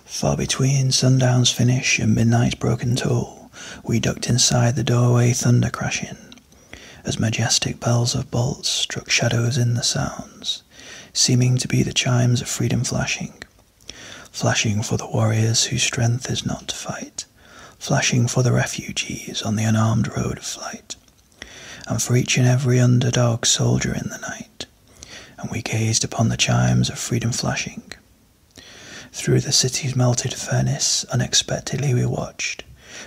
Far between sundown's finish and midnight's broken toll, we ducked inside the doorway, thunder crashing, as majestic bells of bolts struck shadows in the sounds, seeming to be the chimes of freedom flashing. Flashing for the warriors whose strength is not to fight, flashing for the refugees on the unarmed road of flight, and for each and every underdog soldier in the night. And we gazed upon the chimes of freedom flashing. Through the city's melted furnace, unexpectedly we watched,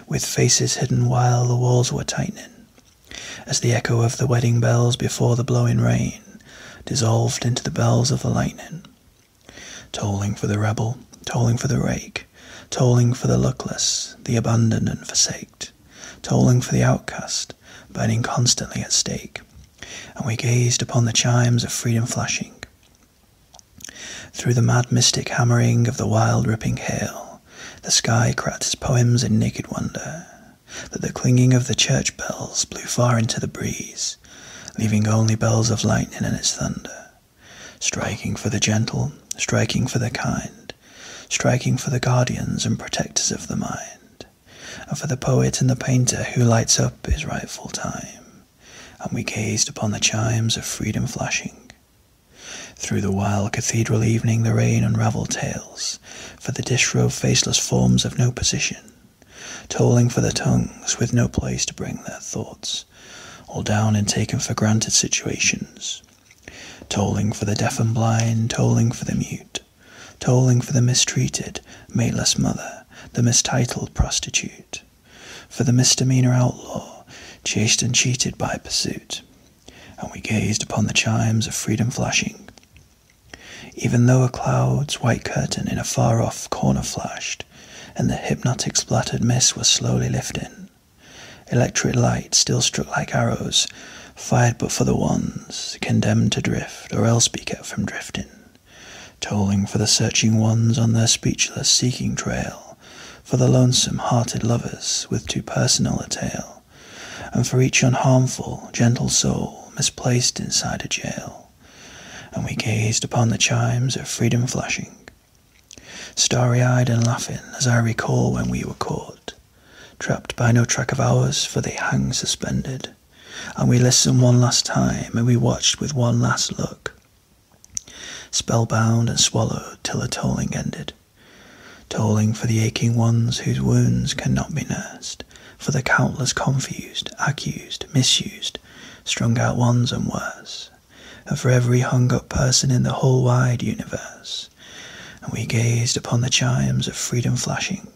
with faces hidden while the walls were tightening, as the echo of the wedding bells before the blowing rain dissolved into the bells of the lightning. Tolling for the rebel, tolling for the rake, tolling for the luckless, the abandoned and forsaked, tolling for the outcast, burning constantly at stake. And we gazed upon the chimes of freedom flashing. Through the mad mystic hammering of the wild ripping hail, the sky cracked its poems in naked wonder, that the clinging of the church bells blew far into the breeze, leaving only bells of lightning in its thunder, striking for the gentle, striking for the kind, striking for the guardians and protectors of the mind, and for the poet and the painter who lights up his rightful time. And we gazed upon the chimes of freedom flashing. Through the wild cathedral evening the rain unravelled tales, for the disrobed faceless forms of no position, tolling for the tongues with no place to bring their thoughts, all down in taken for granted situations, tolling for the deaf and blind, tolling for the mute, tolling for the mistreated, mateless mother, the mistitled prostitute, for the misdemeanor outlaw, chased and cheated by pursuit. And we gazed upon the chimes of freedom flashing. Even though a cloud's white curtain in a far-off corner flashed, and the hypnotic splattered mist was slowly lifting, electric light still struck like arrows, fired but for the ones condemned to drift, or else be kept from drifting, tolling for the searching ones on their speechless seeking trail, for the lonesome-hearted lovers with too personal a tale, and for each unharmful, gentle soul misplaced inside a jail. And we gazed upon the chimes of freedom flashing, starry-eyed and laughing as I recall when we were caught, trapped by no track of ours, for they hang suspended, and we listened one last time, and we watched with one last look, spellbound and swallowed till the tolling ended, tolling for the aching ones whose wounds cannot be nursed, for the countless confused, accused, misused, strung out ones and worse, and for every hung-up person in the whole wide universe. And we gazed upon the chimes of freedom flashing.